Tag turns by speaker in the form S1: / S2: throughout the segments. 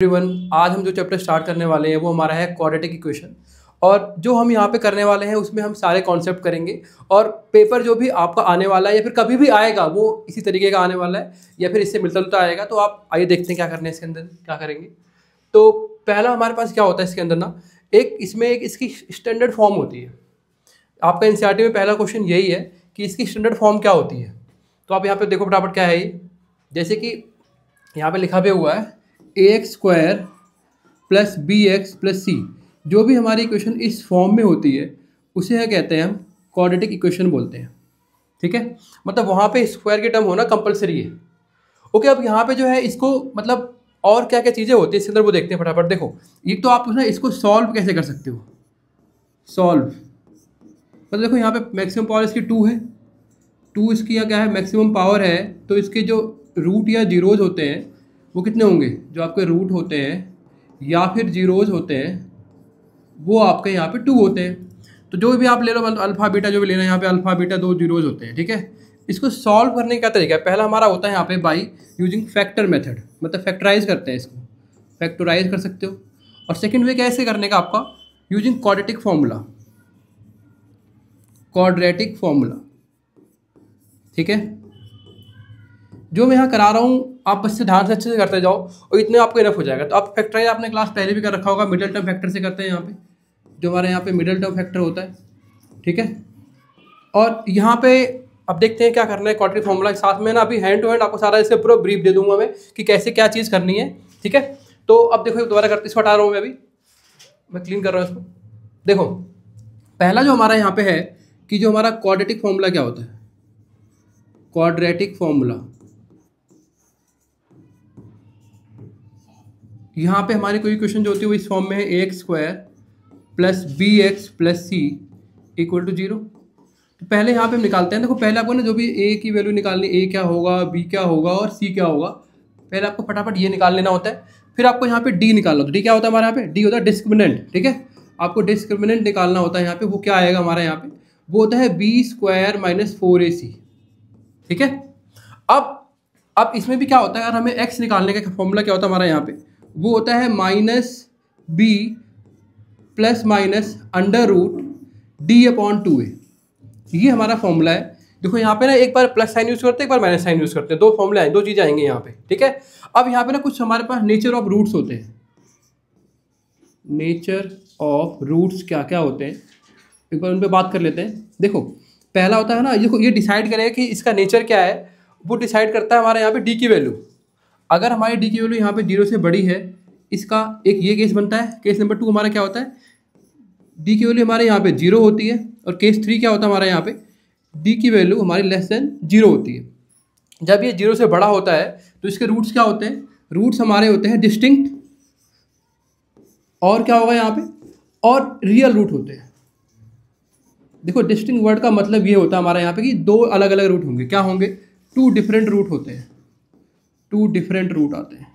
S1: Everyone, आज हम जो चैप्टर स्टार्ट करने वाले हैं वो हमारा है क्वाड्रेटिक इक्वेशन। और जो हम यहाँ पे करने वाले हैं उसमें हम सारे कॉन्सेप्ट करेंगे और पेपर जो भी आपका आने वाला है या फिर कभी भी आएगा वो इसी तरीके का आने वाला है या फिर इससे मिलता जुलता आएगा। तो आप आइए देखते हैं क्या करने हैं इसके अंदर, क्या करेंगे। तो पहला हमारे पास क्या होता है इसके अंदर ना, एक इसकी स्टैंडर्ड फॉर्म होती है। आपका एनसीईआरटी में पहला क्वेश्चन यही है कि इसकी स्टैंडर्ड फॉर्म क्या होती है। तो आप यहाँ पे देखो फटाफट क्या है ये, जैसे कि यहाँ पे लिखा भी हुआ है ax² plus bx plus c। जो भी हमारी इक्वेशन इस फॉर्म में होती है उसे क्या कहते हैं, हम क्वाड्रेटिक इक्वेशन बोलते हैं। ठीक है, मतलब वहाँ पे स्क्वायर की टर्म होना कंपलसरी है। ओके, अब यहाँ पे जो है इसको मतलब और क्या क्या चीज़ें होती है इसके अंदर वो देखते हैं फटाफट। देखो, एक तो आप ना इसको सॉल्व कैसे कर सकते हो। सॉल्व मतलब देखो यहाँ पे मैक्सिमम पावर इसकी 2 है, 2 इसकी क्या है मैक्सिमम पावर है। तो इसके जो रूट या जीरोज होते हैं वो कितने होंगे, जो आपके रूट होते हैं या फिर जीरोज होते हैं वो आपके यहाँ पे 2 होते हैं। तो जो भी आप ले लो, अल्फा बीटा जो भी लेना है, यहाँ पे अल्फा बीटा 2 जीरोज होते हैं। ठीक है, इसको सॉल्व करने का तरीका है, पहला हमारा होता है यहाँ पे बाई यूजिंग फैक्टर मेथड, मतलब फैक्टराइज करते हैं, इसको फैक्टराइज कर सकते हो। और सेकेंड वे कैसे करने का आपका, using quadratic formula, quadratic formula. ठीक है, जो मैं यहाँ करा रहा हूँ आप बस से ध्यान से अच्छे से करते जाओ और इतने आपको इनफ हो जाएगा। तो आप फैक्टराइज आपने क्लास पहले भी कर रखा होगा, मिडिल टर्म फैक्टर से करते हैं यहाँ पे, जो हमारे यहाँ पे मिडिल टर्म फैक्टर होता है। ठीक है, और यहाँ पे अब देखते हैं क्या करना है क्वाड्रेटिक फॉर्मूला के साथ में ना। अभी हैंड टू हैंड आपको सारा इससे पूरा ब्रीफ दे दूंगा मैं कि कैसे क्या चीज़ करनी है। ठीक है, तो अब देखो दोबारा करते, इसको हटा रहा हूँ मैं, अभी मैं क्लीन कर रहा हूँ इसको। देखो पहला जो हमारा यहाँ पे है कि जो हमारा क्वाड्रेटिक फॉर्मूला क्या होता है, क्वाड्रेटिक फॉर्मूला। यहाँ पे हमारी कोई इक्वेशन जो होती है वो इस फॉर्म में है ax² plus bx plus c equal to 0। तो पहले यहाँ पे हम निकालते हैं। देखो पहले आपको ना जो भी a की वैल्यू निकालनी, a क्या होगा, b क्या होगा और c क्या होगा, पहले आपको फटाफट ये निकाल लेना होता है। फिर आपको यहाँ पे d निकालना होता है। d क्या होता है हमारे यहाँ पे, d होता है डिस्क्रिमिनेंट। ठीक है, आपको डिस्क्रिमिनेंट निकालना होता है यहाँ पे, वो क्या आएगा हमारे यहाँ पे, वो होता है b² माइनस 4ac। ठीक है, अब इसमें भी क्या होता है, अगर हमें x निकालने का फॉर्मूला क्या होता है हमारा यहाँ पे, वो होता है -b plus minus under root d/2a। ये हमारा फॉर्मूला है। देखो यहाँ पे ना एक बार प्लस साइन यूज करते हैं, एक बार माइनस साइन यूज करते हैं, दो फॉर्मूले आए, दो चीज़ें आएंगी यहाँ पे। ठीक है, अब यहाँ पे ना कुछ हमारे पास नेचर ऑफ रूट्स होते हैं। नेचर ऑफ रूट्स क्या क्या होते हैं, एक बार उन पर बात कर लेते हैं। देखो पहला होता है ना, देखो ये डिसाइड करेगा कि इसका नेचर क्या है, वो डिसाइड करता है हमारे यहाँ पे डी की वैल्यू। अगर हमारी डी की वैल्यू यहाँ पे 0 से बड़ी है, इसका एक ये केस बनता है। केस नंबर 2 हमारा क्या होता है, डी की वैल्यू हमारे यहाँ पे 0 होती है। और केस 3 क्या होता है हमारे यहाँ पे, डी की वैल्यू हमारी लेस देन 0 होती है। जब ये 0 से बड़ा होता है तो इसके रूट्स क्या होते हैं, रूट्स हमारे होते हैं डिस्टिंक्ट, और क्या होगा यहाँ पे, और रियल रूट होते हैं। देखो डिस्टिंक्ट वर्ड का मतलब ये होता है हमारे यहाँ पे कि दो अलग अलग रूट होंगे। क्या होंगे, 2 डिफरेंट रूट होते हैं, 2 डिफरेंट रूट आते हैं।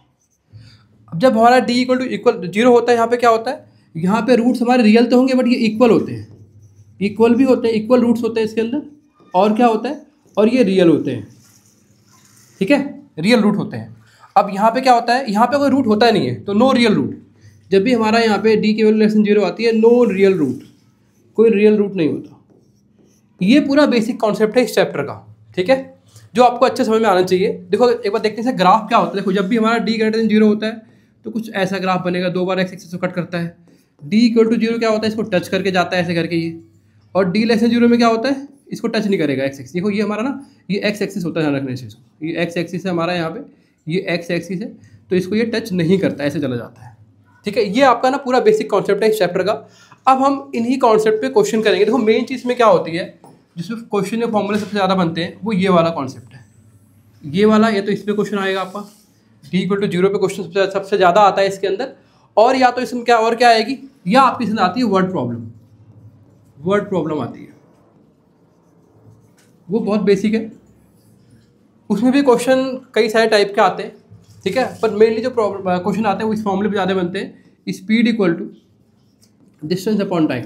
S1: अब जब हमारा d इक्वल 0 होता है, यहाँ पे क्या होता है, यहाँ पे रूट्स हमारे रियल तो होंगे बट ये इक्वल होते हैं, इक्वल भी होते हैं, इक्वल रूट्स होते हैं इसके अंदर। और क्या होता है, और ये रियल होते हैं। ठीक है, रियल रूट होते हैं। अब यहाँ पे क्या होता है, यहाँ पे कोई रूट होता नहीं है तो नो रियल रूट। जब भी हमारा यहाँ पे d की वैल्यू लेस देन 0 आती है, नो रियल रूट, कोई रियल रूट नहीं होता। ये पूरा बेसिक कॉन्सेप्ट है इस चैप्टर का। ठीक है, जो आपको अच्छे समझ में आना चाहिए। देखो एक बार देखते हैं ग्राफ क्या होता है। देखो जब भी हमारा d ग्रेटर देन 0 होता है तो कुछ ऐसा ग्राफ बनेगा, 2 बार x एक्सिस को कट करता है। d इक्वल टू 0 क्या होता है, इसको टच करके जाता है ऐसे करके ये। और d लेस देन 0 में क्या होता है, इसको टच नहीं करेगा x एक्सिस। देखो ये हमारा ना ये x एक्सिस होता है, ध्यान रखने से इसको, ये x एक्सिस है हमारा यहाँ पे, ये x एक्सिस है, तो इसको ये टच नहीं करता, ऐसे चला जाता है। ठीक है, ये आपका ना पूरा बेसिक कॉन्सेप्ट है इस चैप्टर का। अब हम इन्हीं कॉन्सेप्ट पे क्वेश्चन करेंगे। देखो मेन चीज़ में क्या होती है, जिसमें क्वेश्चन या फॉर्मूले सबसे ज़्यादा बनते हैं, वो ये वाला कॉन्सेप्ट है, ये वाला। ये तो इस पे क्वेश्चन आएगा आपका, d इक्वल टू 0 पे क्वेश्चन सबसे ज़्यादा आता है इसके अंदर। और या तो इसमें क्या और क्या आएगी, या आपकी इसमें आती है वर्ड प्रॉब्लम, वर्ड प्रॉब्लम आती है, वो बहुत बेसिक है। उसमें भी क्वेश्चन कई सारे टाइप के आते हैं। ठीक है, पर मेनली जो क्वेश्चन आते हैं वो इस फॉर्मूले पे ज़्यादा बनते हैं, speed equal to distance upon time.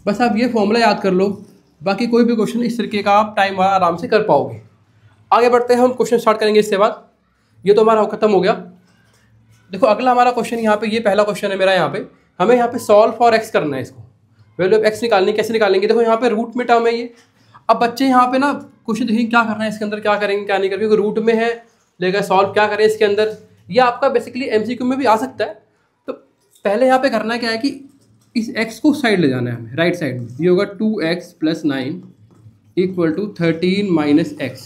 S1: बस आप ये फॉर्मूला याद कर लो, बाकी कोई भी क्वेश्चन इस तरीके का आप टाइम आराम से कर पाओगे। आगे बढ़ते हैं, हम क्वेश्चन स्टार्ट करेंगे इसके बाद। ये तो हमारा खत्म हो गया। देखो अगला हमारा क्वेश्चन यहाँ पे, ये पहला क्वेश्चन है मेरा यहाँ पे, हमें यहाँ पे सॉल्व फॉर एक्स करना है, इसको वैल्यू ऑफ एक्स निकालनी, कैसे निकालेंगे? देखो यहाँ पे रूट में टर्म है ये। अब बच्चे यहाँ पे ना क्वेश्चन देखिए क्या करना है इसके अंदर, क्या करेंगे क्या नहीं करेंगे, रूट में है लेगा सॉल्व क्या करें इसके अंदर, ये आपका बेसिकली एमसीक्यू में भी आ सकता है। तो पहले यहाँ पे करना क्या है कि इस x को साइड ले जाना है हमें, राइट साइड में। ये होगा 2x + 9 = 13 - x,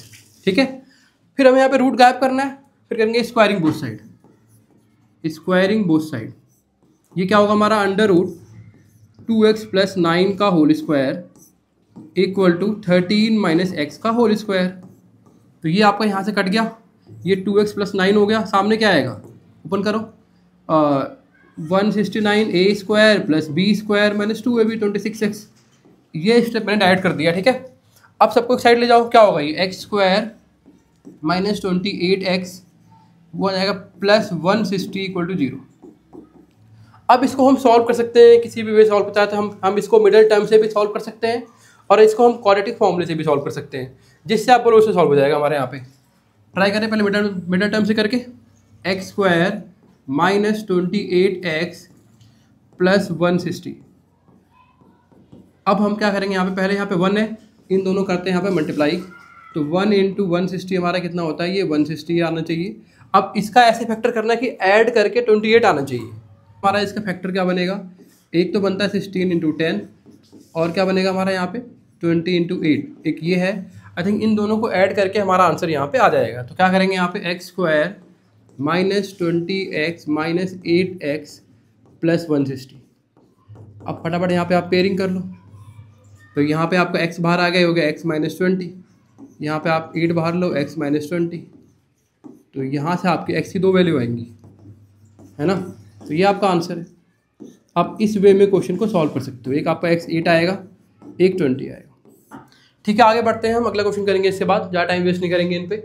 S1: ठीक है। फिर हमें यहाँ पे रूट गायब करना है, फिर करेंगे squaring both side, squaring both side. ये क्या होगा हमारा, √ 2x + 9 का होल स्क्वायर = 13 - x का होल स्क्वायर। तो ये आपका यहाँ से कट गया, ये 2x + 9 हो गया, सामने क्या आएगा, ओपन करो, 169a² + b² - 2ab 26x। ये स्टेप मैंने डायरेक्ट कर दिया, ठीक है। अब सबको एक साइड ले जाओ, क्या होगा ये x² - 28x, वो आ जाएगा +160 = 0। अब इसको हम सॉल्व कर सकते हैं, किसी भी वे सॉल्व करता है तो हम इसको मिडल टर्म से भी सॉल्व कर सकते हैं, और इसको हम क्वाड्रेटिक फॉर्मूले से भी सॉल्व कर सकते हैं, जिससे आप बोलो उससे सॉल्व हो जाएगा हमारे यहाँ पे। ट्राई करें पहले मिडल टर्म से करके, x² - 28x + 160। अब हम क्या करेंगे यहाँ पे, पहले यहाँ पे 1 है, इन दोनों करते हैं यहाँ पे मल्टीप्लाई, तो 1 × 160 हमारा कितना होता है, ये 160 आना चाहिए। अब इसका ऐसे फैक्टर करना है कि ऐड करके 28 आना चाहिए। हमारा इसका फैक्टर क्या बनेगा, एक तो बनता है 16 × 10, और क्या बनेगा हमारा यहाँ पे 20 × 8, एक ये है। आई थिंक इन दोनों को ऐड करके हमारा आंसर यहाँ पे आ जाएगा। तो क्या करेंगे यहाँ पे, x² - 20x - 8x + 160। अब फटाफट यहाँ पे आप पेयरिंग कर लो, तो यहाँ पे आपका x बाहर आ गया, हो गया x - 20, यहाँ पे आप 8 बाहर लो, x - 20, तो यहाँ से आपकी x की 2 वैल्यू आएंगी, है ना। तो ये आपका आंसर है। आप इस वे में क्वेश्चन को सॉल्व कर सकते हो, एक आपका x 8 आएगा, एक 20 आएगा, ठीक है। आगे बढ़ते हैं, हम अगला क्वेश्चन करेंगे इसके बाद, ज़्यादा टाइम वेस्ट नहीं करेंगे इन पे।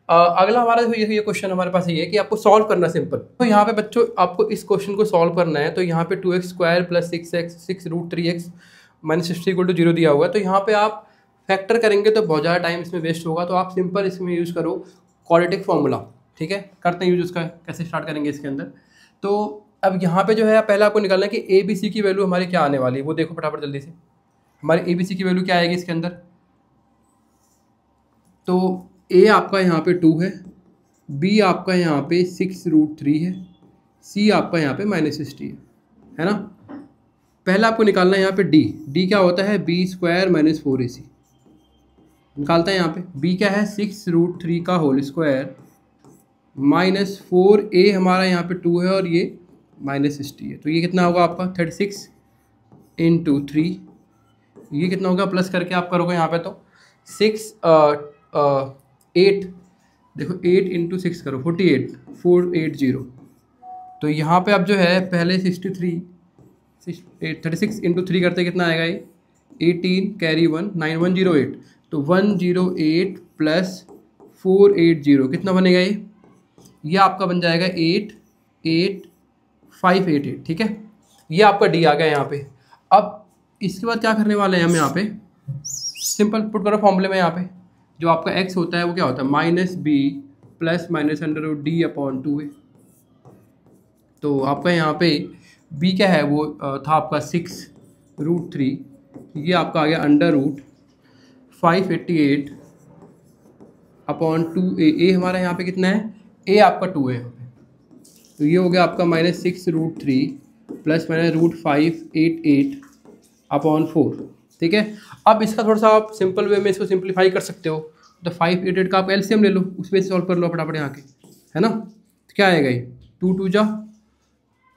S1: अगला हमारा ये क्वेश्चन हमारे पास ये है कि आपको सॉल्व करना सिंपल। तो यहाँ पे बच्चों आपको इस क्वेश्चन को सॉल्व करना है, तो यहाँ पे 2x² + 6x 6√3x - 60 = 0 दिया हुआ है। तो यहाँ पे आप फैक्टर करेंगे तो बहुत ज़्यादा टाइम इसमें वेस्ट होगा, तो आप सिंपल इसमें यूज़ करो क्वाड्रेटिक फॉर्मूला, ठीक है। करते हैं यूज उसका, कैसे स्टार्ट करेंगे इसके अंदर। तो अब यहाँ पे जो है पहले आपको निकालना है कि ए बी सी की वैल्यू हमारी क्या आने वाली है, वो देखो फटाफट जल्दी से। हमारी ए बी सी की वैल्यू क्या आएगी इसके अंदर, तो ए आपका यहाँ पे 2 है, बी आपका यहाँ पे 6√3 है, सी आपका यहाँ पे -60 है ना। पहला आपको निकालना है यहाँ पे डी क्या होता है, b² - 4ac निकालता है यहाँ पे। b क्या है, 6√3 का होल स्क्वायर -4a हमारा यहाँ पे 2 है, और ये -60 है, तो ये कितना होगा आपका 36 × 3, ये कितना होगा, प्लस करके आप करोगे यहाँ पे तो 8 देखो 8 × 6 करो 480। तो यहाँ पे अब जो है पहले 36 × 3 करते कितना आएगा, ये 18 कैरी 1 9 108, तो 108 + 480 कितना बनेगा, ये आपका बन जाएगा 88588, ठीक है। ये आपका डी आ गया यहाँ पे। अब इसके बाद क्या करने वाले हैं हम यहाँ पे, सिंपल पुट करो फॉर्मूले में। यहाँ पे जो आपका x होता है वो क्या होता है, -b + -√d/2 है। तो आपका यहाँ पे b क्या है, वो था आपका 6√3, ये आपका आ गया √588/2a। हमारा यहाँ पे कितना है, a आपका 2 है, तो ये हो गया आपका -6√3 + -588/4, ठीक है। अब इसका थोड़ा सा आप सिंपल वे में इसको सिंप्लीफाई कर सकते हो, तो 588 का आप एलसीएम ले लो, उस पर सॉल्व कर लो फटाफट यहाँ के, है ना। तो क्या आएगा ये, 2 2 जा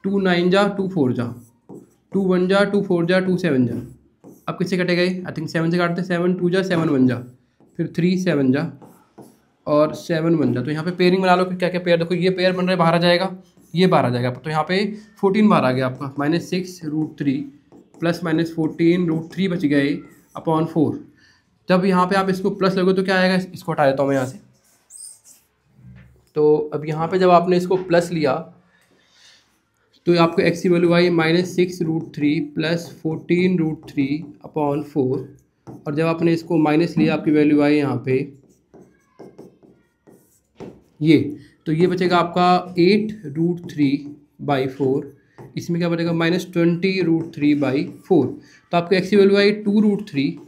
S1: 2 9 जा 2 4 जा 2 1 जा 2 4 जा 2 7 जा। अब किससे कटेगा ये, आई थिंक 7 से काटते, 7 2 जा 7 1 जा, फिर 3 7 जा और 7 1 जा। तो यहाँ पे पेयरिंग बना लो, फिर क्या क्या पेयर, देखो ये पेयर बन रहा है, बाहर आ जाएगा, ये बाहर आ जाएगा, तो यहाँ पे 14 बाहर आ गया आपका, -6√3 + -14√3 बच गए /4। जब यहाँ पे आप इसको प्लस लगो तो क्या आएगा, इसको हटा देता हूँ मैं यहाँ से। तो अब यहाँ पे जब आपने इसको प्लस लिया तो आपको x की वैल्यू आई -6√3 + 14√3/4, और जब आपने इसको माइनस लिया आपकी वैल्यू आई यहाँ पे ये, तो ये बचेगा आपका 8√3/4, इसमें क्या बचेगा -20√3/4। तो आपकी एक्स की वैल्यू आई 2√3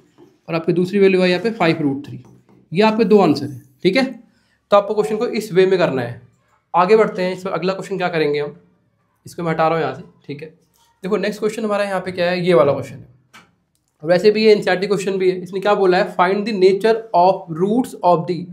S1: और आपकी दूसरी वैल्यू आई यहाँ पे 5√3। ये आपके दो आंसर हैं, ठीक है। तो आपको क्वेश्चन को इस वे में करना है। आगे बढ़ते हैं, इस पर अगला क्वेश्चन क्या करेंगे हम, इसको मैं हटा रहा हूँ यहाँ से, ठीक है। देखो नेक्स्ट क्वेश्चन हमारा यहाँ पे क्या है, ये वाला क्वेश्चन है। वैसे भी ये एनसीईआरटी क्वेश्चन भी है। इसने क्या बोला है, find the nature of roots of the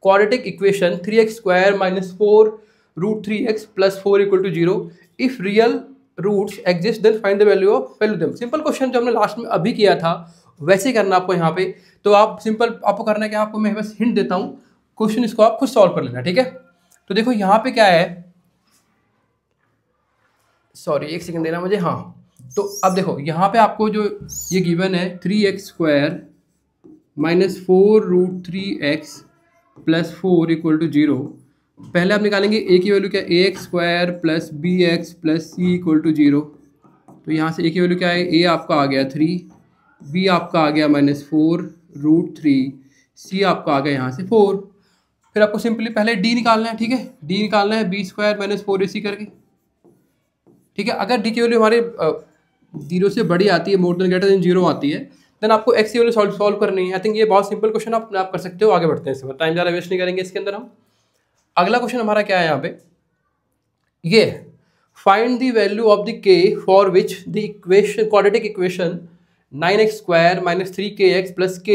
S1: quadratic equation 3x² - 4√3x + 4 = 0 if real roots exist then find the value of them. Simple question जो हमने लास्ट में अभी किया था वैसे करना आपको यहाँ पे। तो आप सिंपल आपको करना है कि आपको मैं बस हिंट देता हूँ, क्वेश्चन इसको आप खुद सॉल्व कर लेना, ठीक है। तो देखो यहाँ पे क्या है, सॉरी एक सेकंड देना मुझे, हाँ। तो अब देखो यहाँ पे आपको जो ये गिवन है 3x² - 4√3x + 4 = 0। पहले आप निकालेंगे a की वैल्यू क्या, ax² + bx + c = 0। तो यहाँ से a की वैल्यू क्या है, a आपका आ गया 3, b आपका आ गया -4√3, c आपका आ गया यहाँ से 4। फिर आपको सिंपली पहले d निकालना है, ठीक है। d निकालना है b² - 4ac करके, ठीक है। अगर d की वैल्यू हमारे 0 से बड़ी आती है, मोर देन ग्रेटर देन 0 आती है, देन आपको x की वैल्यू सॉल्व करनी है। आई थिंक ये बहुत सिंपल क्वेश्चन आप कर सकते हो। आगे बढ़ते हैं, इसमें टाइम ज़्यादा वेस्ट नहीं करेंगे इसके अंदर हम। अगला क्वेश्चन हमारा क्या है यहाँ पे, ये find the value of the k for which the equation quadratic equation 9x² - 3kx + k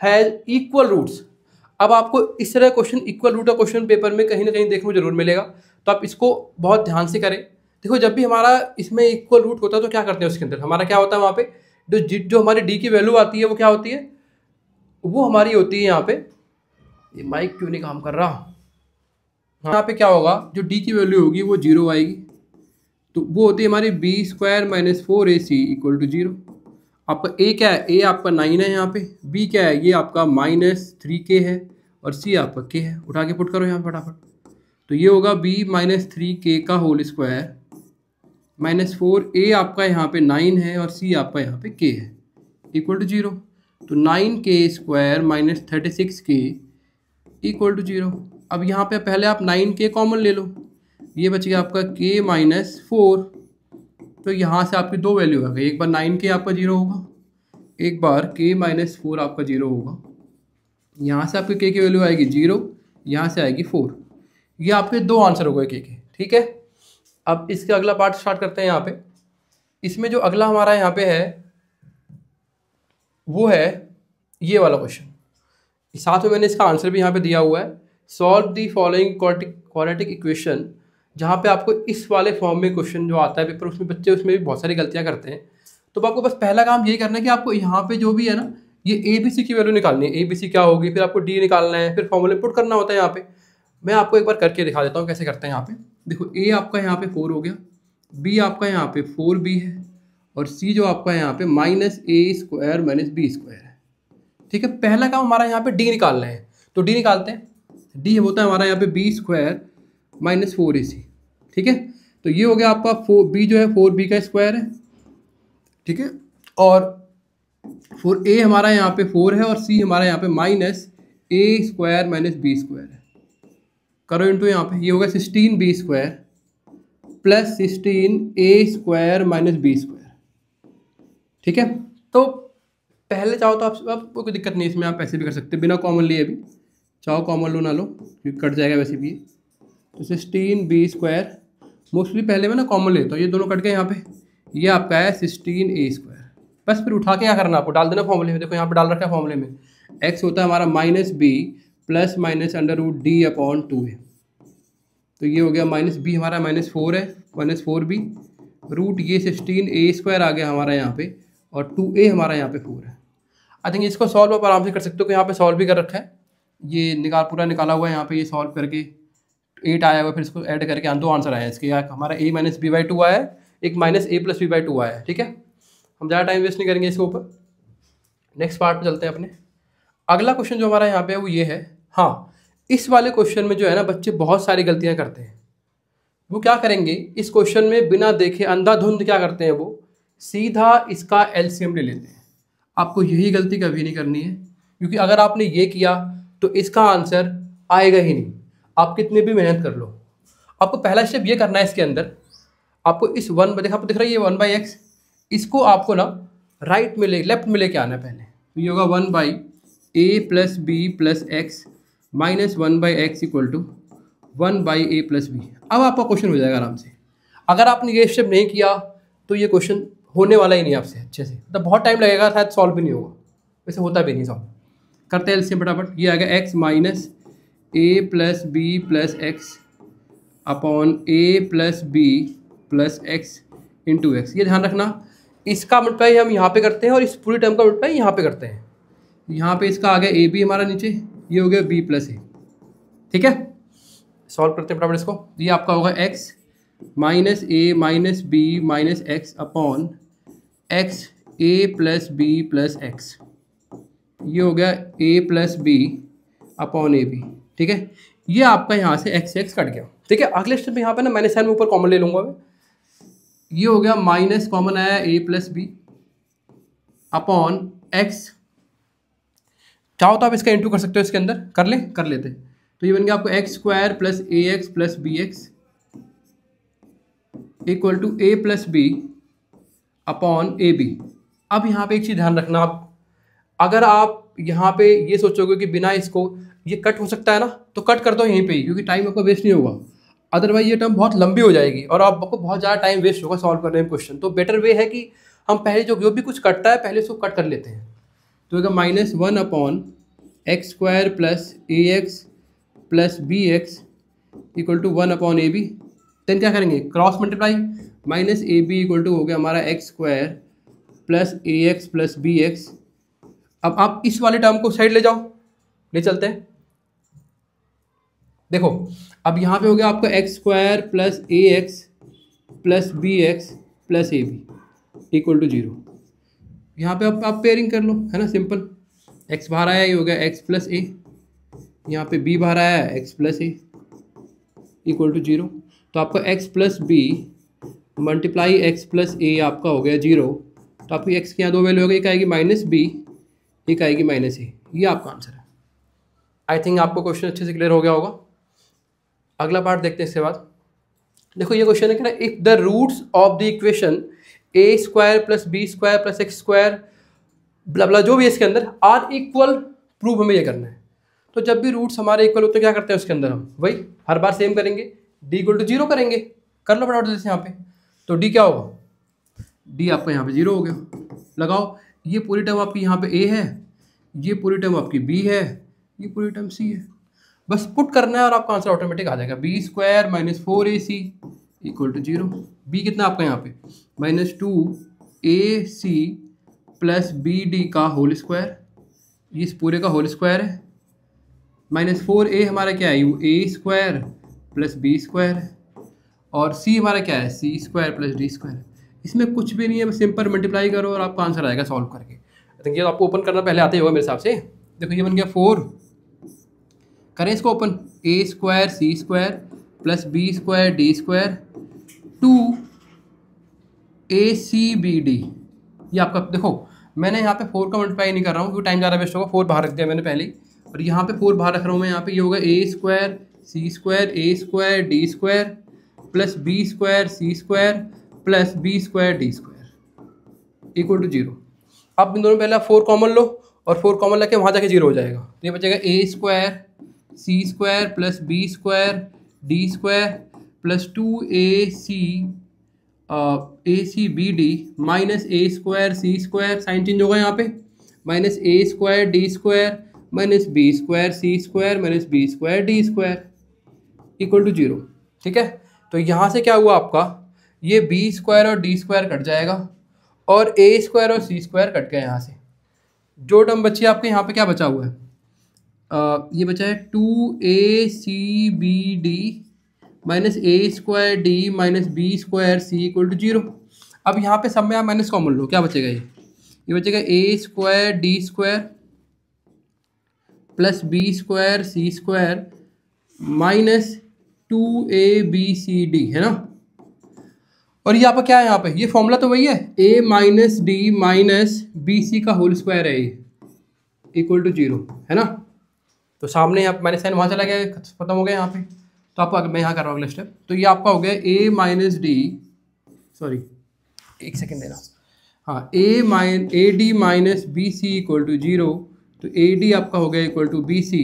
S1: has equal roots. अब आपको इस तरह क्वेश्चन इक्वल रूट का क्वेश्चन पेपर में कहीं ना कहीं देखने को जरूर मिलेगा, तो आप इसको बहुत ध्यान से करें। देखो जब भी हमारा इसमें इक्वल रूट होता है तो क्या करते हैं, उसके अंदर हमारा क्या होता है, वहाँ पे जो हमारी डी की वैल्यू आती है वो क्या होती है, वो हमारी होती है यहाँ पे, ये माइक क्यों नहीं काम कर रहा, यहाँ पे क्या होगा, जो डी की वैल्यू होगी वो 0 आएगी। तो वो होती है हमारी b² - 4ac = 0। आपका a क्या है, a आपका 9 है यहाँ पे, b क्या है, ये आपका -3k है और c आपका k है। उठा के पुट करो यहाँ फटाफट। तो ये होगा b - 3k का होल स्क्वायर -4a आपका यहाँ पे 9 है और c आपका यहाँ पे k है = 0। तो 9k² - 36k = 0। अब यहाँ पे पहले आप 9k कॉमन ले लो, ये बच गया आपका k - 4। तो यहाँ से आपकी दो वैल्यू आ गई, एक बार 9k आपका 0 होगा, एक बार k - 4 आपका 0 होगा। यहाँ से आपके k की वैल्यू आएगी 0, यहाँ से आएगी 4। ये आपके दो आंसर हो गए k के, ठीक है। अब इसका अगला पार्ट स्टार्ट करते हैं यहाँ पे। इसमें जो अगला हमारा यहाँ पे है वो है ये वाला क्वेश्चन, साथ में मैंने इसका आंसर भी यहाँ पे दिया हुआ है। Solve the following quadratic equation, जहाँ पे आपको इस वाले फॉर्म में क्वेश्चन जो आता है पेपर, उसमें बच्चे उसमें भी बहुत सारी गलतियाँ करते हैं। तो आपको बस पहला काम यही करना है कि आपको यहाँ पे जो भी है ना, ये ABC की वैल्यू निकालनी है। ABC क्या होगी, फिर आपको D निकालना है, फिर फॉर्मूले पुट करना होता है यहाँ पे। मैं आपको एक बार करके दिखा देता हूँ कैसे करते हैं यहाँ पे। देखो A आपका यहाँ पे 4 हो गया, B आपका यहाँ पे 4B है और C जो आपका यहाँ पे -a² - b² है, ठीक है। पहला काम हमारा यहाँ पे D निकालना है, तो D निकालते हैं। D होता है हमारा यहाँ पे b² - 4ac, ठीक है। तो ये हो गया आपका B जो है 4b का स्क्वायर है, ठीक है। और 4a हमारा यहाँ पे 4 है और c हमारा यहाँ पे -a² - b² है। करो इनटू यहाँ पे, ये होगा 16b² + 16a² - b², ठीक है। तो पहले चाहो तो आप कोई दिक्कत नहीं, इसमें आप ऐसे भी कर सकते बिना कॉमन लिए भी, चाहो कॉमन लो ना लो क्योंकि कट जाएगा वैसे भी। तो 16b², मोस्टली पहले मैं ना कॉमन लेता हूँ, ये दोनों कट गए यहाँ पे, ये आपका है 16a²। बस फिर उठा के क्या करना, आपको डाल देना फॉर्मूले में। देखो यहाँ पे डाल रखा है फॉर्मूले में, x होता है हमारा -b + -√d/2 है। तो ये हो गया -b हमारा -4 है, -4b रूट ये 16a² आ गया हमारा यहाँ पे और 2a हमारा यहाँ पे 4 है। आई थिंक इसको सॉल्व आप आराम से कर सकते हो कि यहाँ पे सॉल्व भी कर रखा है, ये पूरा निकाला हुआ है यहाँ पे। ये सॉल्व करके 8 आया हुआ, फिर इसको ऐड करके 2 आंसर आया इसके। हमारा a - b/2 आया है, एक -a + b/2 आया है, ठीक है। हम ज़्यादा टाइम वेस्ट नहीं करेंगे इसके ऊपर, नेक्स्ट पार्ट पे चलते हैं अपने। अगला क्वेश्चन जो हमारा यहाँ पे है वो ये है। हाँ, इस वाले क्वेश्चन में जो है ना बच्चे बहुत सारी गलतियाँ करते हैं। वो क्या करेंगे, इस क्वेश्चन में बिना देखे अंधाधुंध क्या करते हैं, वो सीधा इसका एलसीएम ले लेते हैं। आपको यही गलती कभी नहीं करनी है, क्योंकि अगर आपने ये किया तो इसका आंसर आएगा ही नहीं। आप कितनी भी मेहनत कर लो, आपको पहला स्टेप ये करना है इसके अंदर, आपको इस वन देखा दिख रहा है ये 1/x, इसको आपको ना राइट में लेफ्ट में लेके आना है पहले। तो ये होगा 1/a plus b plus x minus 1/x equal to 1/a plus b. अब आपका क्वेश्चन हो जाएगा आराम से। अगर आपने ये स्टेप नहीं किया तो ये क्वेश्चन होने वाला ही नहीं आपसे अच्छे से, मतलब बहुत टाइम लगेगा, शायद सॉल्व भी नहीं होगा, वैसे होता भी नहीं सॉल्व। करते हैं एलसीएम फटाफट। ये आ गया x minus a plus b plus x upon a plus b plus x into x. ये ध्यान रखना, इसका मल्टीप्लाई हम यहाँ पे करते हैं और इस पूरी टर्म का मल्टीप्लाई यहाँ पे करते हैं। यहाँ पे इसका आ गया ए बी हमारा नीचे, ये हो गया बी प्लस ए। ठीक है, सॉल्व करते हैं फटाफट इसको। ये आपका होगा x minus a minus b minus x upon x a plus b plus x. ये हो गया a plus b upon a b. ठीक है, ये आपका यहाँ से x x कट गया। ठीक है, अगले स्टेप में यहाँ पे ना मैंने साइन में ऊपर कॉमन ले लूँगा मैं। ये हो गया माइनस कॉमन आया a plus b upon x. चाहो तो आप इसका इंटू कर सकते हो, इसके अंदर कर लेते। तो ये बन गया आपको x square plus a x plus b x equal to a plus b upon a b. अब यहाँ पे एक चीज़ ध्यान रखना, आप अगर आप यहाँ पे ये सोचोगे कि बिना इसको ये कट हो सकता है ना, तो कट कर दो यहीं पे ही, क्योंकि टाइम आपका वेस्ट नहीं होगा। अदरवाइज ये टर्म बहुत लंबी हो जाएगी और आपको बहुत ज़्यादा टाइम वेस्ट होगा सॉल्व करने में क्वेश्चन। तो बेटर वे है कि हम पहले जो भी कुछ कटता है पहले इसको कट कर लेते हैं। तो होगा minus 1 upon x square plus a x plus b x equal to 1 upon a b. Then क्या करेंगे, cross multiply, minus a b equal to हो गया हमारा x square plus a x plus b x. अब आप इस वाले term को साइड ले जाओ, ले चलते हैं। देखो अब यहाँ पे हो गया आपका x square plus a x plus b x plus a b equal to 0। यहाँ पे आप पेयरिंग कर लो, है ना, सिंपल। एक्स बाहर आया, ये हो गया एक्स प्लस ए, यहाँ पे बी बाहर आया x plus a equal to 0। तो आपका x plus b multiply x plus a आपका हो गया 0। तो आपकी एक्स की यहाँ दो वैल्यू हो गई, एक आएगी माइनस बी, एक आएगी माइनस ए। ये आपका आंसर है। आई थिंक आपको क्वेश्चन अच्छे से क्लियर हो गया होगा। अगला पार्ट देखते हैं इसके बाद। देखो ये क्वेश्चन है कि ना, if the roots of the equation a square plus b square plus x square blah blah जो भी है इसके अंदर आर इक्वल, प्रूव हमें ये करना है। तो जब भी रूट्स हमारे इक्वल होते हैं क्या करते हैं उसके अंदर हम वही हर बार सेम करेंगे, डी इक्वल टू 0 करेंगे। कर लो फटाफट जैसे यहाँ पे। तो डी क्या होगा, डी आपका यहाँ पे 0 हो गया। लगाओ, ये पूरी टर्म आपकी यहाँ पे ए है, ये पूरी टर्म आपकी बी है, ये पूरी टर्म सी है। बस पुट करना है और आपका आंसर ऑटोमेटिक आ जाएगा। B square minus 4ac equal to 0। B कितना आपका यहाँ पे minus 2ac plus b d का होल स्क्वायर, इस पूरे का होल स्क्वायर है। माइनस 4a हमारा क्या है, ए स्क्वायर प्लस बी स्क्वायर है। और c हमारा क्या है, सी स्क्वायर प्लस डी स्क्वायर। इसमें कुछ भी नहीं है, बस सिंपल मल्टीप्लाई करो और आपका आंसर आएगा सॉल्व करके। आई थिंक ये आपको ओपन करना पहले आते ही होगा मेरे हिसाब से। देखो ये बन गया 4, करें इसको open, a square c square plus b square d square 2ac bd। ये आपका देखो मैंने यहाँ पे 4 का मल्टीप्लाई नहीं कर रहा हूँ क्योंकि टाइम ज़्यादा वेस्ट होगा। 4 बाहर रख दिया मैंने पहले ही, और यहाँ पे 4 बाहर रख रहा हूँ मैं। यहाँ पे ये होगा a square c square a square d square plus b square c square plus b square d square equal to 0। अब इन दोनों पहले आप 4 कॉमन लो और 4 कॉमन लेके वहाँ जाके 0 हो जाएगा। तो ये बचेगा a square c square plus b square d square plus 2ac bd minus a square c square, sign change होगा यहाँ पे, minus a square d square minus b square c square minus b square d square equal to 0। ठीक है, तो यहाँ से क्या हुआ आपका, ये बी स्क्वायर और डी स्क्वायर कट जाएगा और ए स्क्वायर और सी स्क्वायर कट गया। यहाँ से जो टर्म बची आपके यहाँ पे क्या बचा हुआ है, ये बचा है 2ac bd minus a square d minus b square c equal to 0। अब यहाँ पे सब में आप माइनस कॉमन लो, क्या बचेगा, ये बचेगा a square d square plus b square c square minus 2abcd, है ना। और ये आपका क्या है, यहाँ पे ये फॉर्मूला तो वही है, a minus d minus b c का होल स्क्वायर है, ये इक्वल टू 0, है ना। तो सामने आप मैंने साइन वहाँ चला गया, खत्म हो गया यहाँ पे। तो आपको मैं यहाँ कर रहा हूँ अगला स्टेप। तो ये आपका हो गया ए माइनस डी, सॉरी एक सेकेंड देना, हाँ a d minus b c equal to 0। तो ए डी आपका हो गया इक्वल टू बी सी।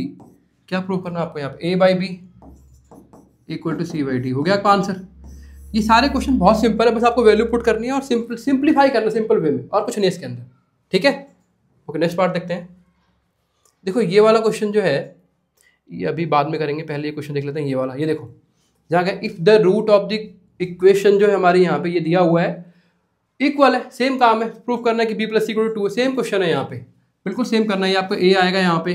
S1: क्या प्रूव करना है आपको यहाँ पे, a by b equal to c by d. हो गया आपका आंसर। ये सारे क्वेश्चन बहुत सिंपल है, बस आपको वैल्यू पुट करनी है और सिंप्लीफाई करना सिंपल वे में, और कुछ नहीं इसके अंदर, ठीक है। ओके नेक्स्ट पार्ट देखते हैं। देखो ये वाला क्वेश्चन जो है ये अभी बाद में करेंगे, पहले ये क्वेश्चन देख लेते हैं। ये वाला, ये देखो जहाँ का if the root of the equation जो है हमारी यहाँ पे ये दिया हुआ है इक्वल है, सेम काम है, प्रूफ करना है कि b plus c equal to 2 है। सेम क्वेश्चन है यहाँ पे, बिल्कुल सेम करना है। ये आपको ए आएगा यहाँ पे,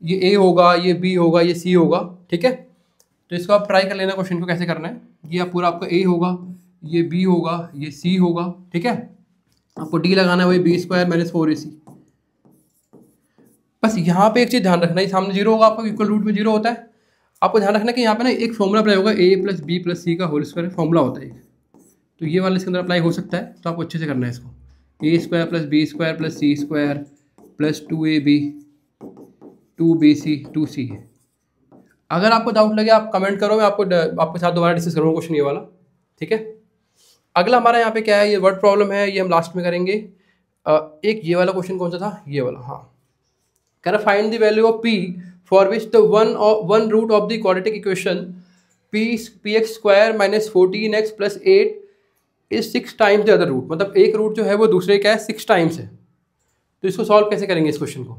S1: ये ए होगा, ये बी होगा, ये सी होगा, ठीक है। तो इसको आप ट्राई कर लेना क्वेश्चन को कैसे करना है। ये आप पूरा आपका ए होगा, ये बी होगा, ये सी होगा, ठीक है। आपको डी लगाना है, वही बी स्क्वायर माइनस 4ac। बस यहाँ पे एक चीज़ ध्यान रखना है, सामने 0 होगा आपका, इक्वल रूट में 0 होता है। आपको ध्यान रखना कि यहाँ पे ना एक फॉर्मूला अप्लाई होगा, ए प्लस बी प्लस सी का होल स्क्वायर फॉर्मूला होता है एक। तो ये वाला इसके अंदर अप्लाई हो सकता है, तो आपको अच्छे से करना है इसको। A square plus b square plus c square plus 2ab 2bc 2c। अगर आपको डाउट लगे आप कमेंट करो, मैं आपके साथ दोबारा डिस्कस करूँगा क्वेश्चन ये वाला, ठीक है। अगला हमारा यहाँ पे क्या है, ये वर्ड प्रॉब्लम है, ये हम लास्ट में करेंगे। एक ये वाला क्वेश्चन कौन सा था, ये वाला, हाँ। कह रहा find the value of p for which the one root of the quadratic equation px square minus 14x plus 8 is 6 times the other root. मतलब एक रूट जो है वो दूसरे का है 6 टाइम्स है। तो इसको सॉल्व कैसे करेंगे इस क्वेश्चन को,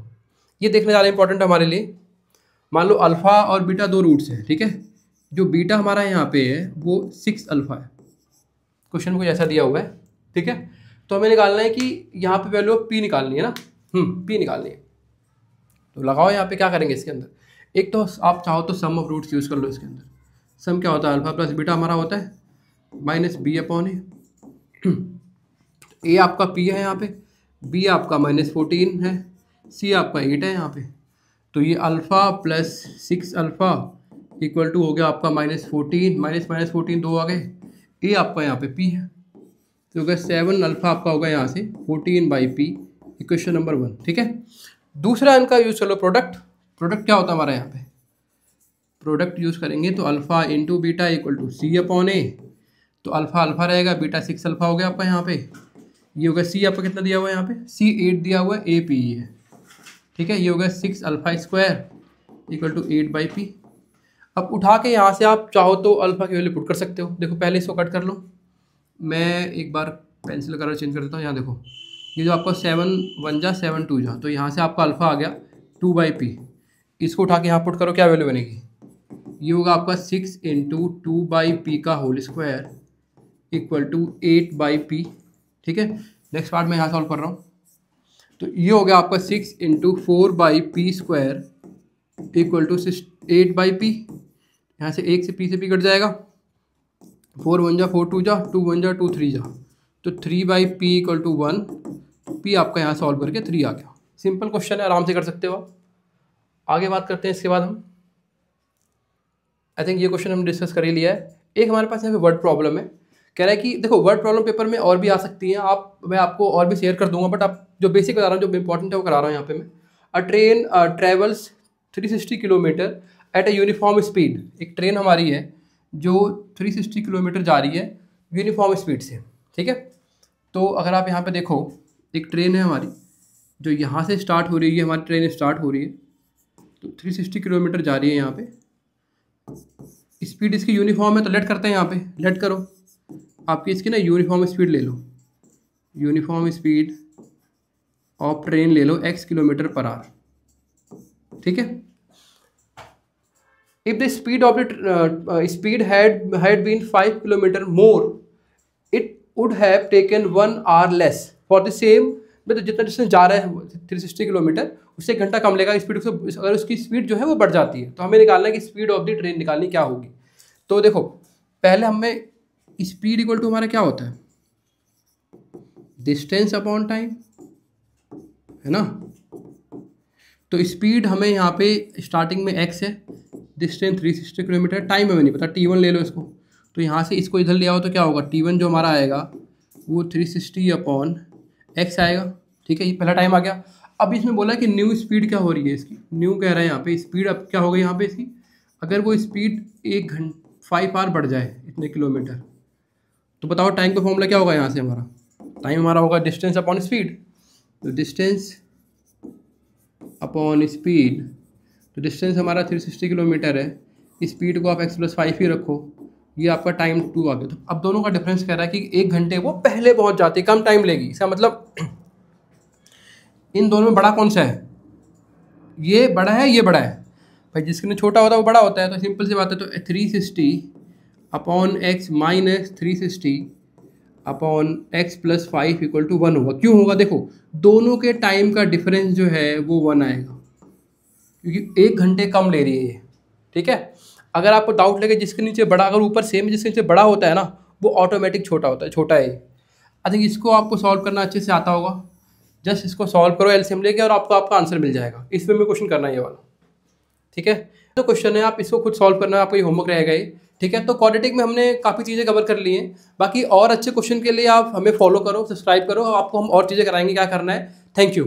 S1: ये देखना ज़्यादा इंपॉर्टेंट है हमारे लिए। मान लो अल्फ़ा और बीटा 2 रूट्स हैं, ठीक है। जो बीटा हमारा यहाँ पे है वो 6 अल्फ़ा है, क्वेश्चन को जैसा दिया हुआ है, ठीक है। तो हमें निकालना है कि यहाँ पे वैल्यू ऑफ p निकालनी है ना, p निकालनी है। तो लगाओ यहाँ पे क्या करेंगे इसके अंदर, एक तो आप चाहो तो सम ऑफ रूट्स यूज़ कर लो इसके अंदर। सम क्या होता है, अल्फ़ा प्लस बीटा हमारा होता है माइनस बी अपॉन ए आपका p है यहाँ पे, b आपका माइनस 14 है, c आपका 8 है यहाँ पे। तो ये alpha plus 6 alpha equal to हो गया आपका माइनस 14, माइनस 14 2 आ गए, ए आपका यहाँ पे p है। तो होगा 7 अल्फ़ा आपका होगा यहाँ से 14/p, इक्वेशन नंबर 1, ठीक है। दूसरा इनका यूज़ चलो प्रोडक्ट क्या होता है हमारा यहाँ पे, प्रोडक्ट यूज़ करेंगे तो alpha into beta equal to c upon a. तो अल्फ़ा रहेगा, बीटा 6 अल्फ़ा हो गया आपका यहाँ पे। ये होगा सी आपका कितना दिया हुआ है यहाँ पे, सी 8 दिया हुआ है, ए पी है, ठीक है। ये होगा 6 alpha square equal to 8/p। अब उठा के यहाँ से आप चाहो तो अल्फ़ा की वैल्यू पुट कर सकते हो। देखो पहले इसको कट कर लो, मैं एक बार पेंसिल कलर चेंज कर देता हूँ। यहाँ देखो ये जो आपका 7 1 जा 7 2 जा, तो यहाँ से आपका अल्फ़ा आ गया 2/p। इसको उठा के यहाँ पुट करो, क्या वैल्यू बनेगी, ये होगा आपका 6 इंटू 2/p का whole square equal to 8/p, ठीक है। नेक्स्ट पार्ट में यहाँ सॉल्व कर रहा हूँ। तो ये हो गया आपका 6 into 4/p square equal to 8/p। यहाँ से 1 से p से p कट जाएगा, 4 1 जा 4 2 जा 2 1 जा 2 3 जा, तो 3/p इक्वल टू 1। p आपका यहाँ सॉल्व करके 3 आ गया। सिंपल क्वेश्चन है, आराम से कर सकते हो आप। आगे बात करते हैं इसके बाद हम, आई थिंक ये क्वेश्चन हम डिस्कस कर ही लिया है। एक हमारे पास यहाँ पे वर्ड प्रॉब्लम है, कह रहा है कि देखो वर्ड प्रॉब्लम पेपर में और भी आ सकती हैं, मैं आपको और भी शेयर कर दूंगा, बट आप जो बेसिक बता रहा हूँ, जो इंपॉर्टेंट है वो करा रहा हूँ यहाँ पे मैं। अ train travels 360 kilometre at a uniform speed. एक ट्रेन हमारी है जो 360 किलोमीटर जा रही है यूनिफॉर्म स्पीड से, ठीक है। तो अगर आप यहाँ पे देखो, एक ट्रेन है हमारी जो यहाँ से स्टार्ट हो रही है, हमारी ट्रेन स्टार्ट हो रही है, तो 360 किलोमीटर जा रही है। यहाँ पे स्पीड इसकी यूनिफॉर्म है, तो लेट करते हैं यहाँ पे, लेट करो आपकी इसकी ना यूनिफॉर्म स्पीड ले लो, यूनिफॉर्म स्पीड ऑफ ट्रेन ले लो x किलोमीटर पर आवर, ठीक है। If the speed of the speed had been 5 kilometre more, it would have taken 1 hour less for the same. मतलब जितना डिस्टेंस जा रहा है 360 किलोमीटर, उससे 1 घंटा कम लेगा स्पीड। अगर उसकी स्पीड जो है वो बढ़ जाती है, तो हमें निकालना है कि स्पीड ऑफ द ट्रेन निकालनी क्या होगी। तो देखो पहले हमें स्पीड इक्वल टू हमारा क्या होता है, डिस्टेंस अपॉन टाइम, है ना। तो स्पीड हमें यहाँ पे स्टार्टिंग में x है, डिस्टेंस 360 किलोमीटर, टाइम हमें नहीं पता, t1 ले लो इसको। तो यहाँ से इसको इधर ले आओ तो क्या होगा, t1 जो हमारा आएगा वो 360 अपॉन x आएगा, ठीक है। ये पहला टाइम आ गया। अब इसमें बोला है कि न्यू स्पीड क्या हो रही है इसकी, न्यू कह रहा है यहाँ पे स्पीड अब क्या हो गई यहाँ पे इसकी, अगर वो स्पीड 5 आवर बढ़ जाए इतने किलोमीटर, तो बताओ टाइम का फॉर्मूला क्या होगा यहाँ से हमारा, टाइम हमारा होगा डिस्टेंस अपॉन स्पीड, तो डिस्टेंस अपॉन स्पीड, तो डिस्टेंस हमारा 360 किलोमीटर है, स्पीड को आप x+5 ही रखो, ये आपका टाइम 2 आ गया। तो अब दोनों का डिफरेंस कह रहा है कि 1 घंटे वो पहले पहुंच जाती है, कम टाइम लेगी। इसका मतलब इन दोनों में बड़ा कौन सा है, ये बड़ा है ये बड़ा है भाई, जिसके छोटा होता है वो बड़ा होता है। तो सिंपल सी बात है, तो 360 upon x minus 360 upon x+5 equal to 1 होगा। क्यों होगा, देखो दोनों के टाइम का डिफरेंस जो है वो 1 आएगा, क्योंकि 1 घंटे कम ले रही है ये, ठीक है। अगर आपको डाउट लगे जिसके नीचे बड़ा, अगर ऊपर सेम जिसके नीचे बड़ा होता है ना, वो ऑटोमेटिक छोटा होता है, छोटा है। आई थिंक इसको आपको सॉल्व करना अच्छे से आता होगा, जस्ट इसको सॉल्व करो एलसीएम लेके और आपको आपका आंसर मिल जाएगा। इसमें मैं क्वेश्चन करना है ये वाला, ठीक है। तो क्वेश्चन है, आप इसको खुद सॉल्व करना है, आपको ये होमवर्क रहेगा ये, ठीक है। तो क्वाड्रेटिक में हमने काफ़ी चीज़ें कवर कर ली हैं, बाकी और अच्छे क्वेश्चन के लिए आप हमें फॉलो करो, सब्सक्राइब करो, आपको हम और चीज़ें कराएंगे क्या करना है। Thank you.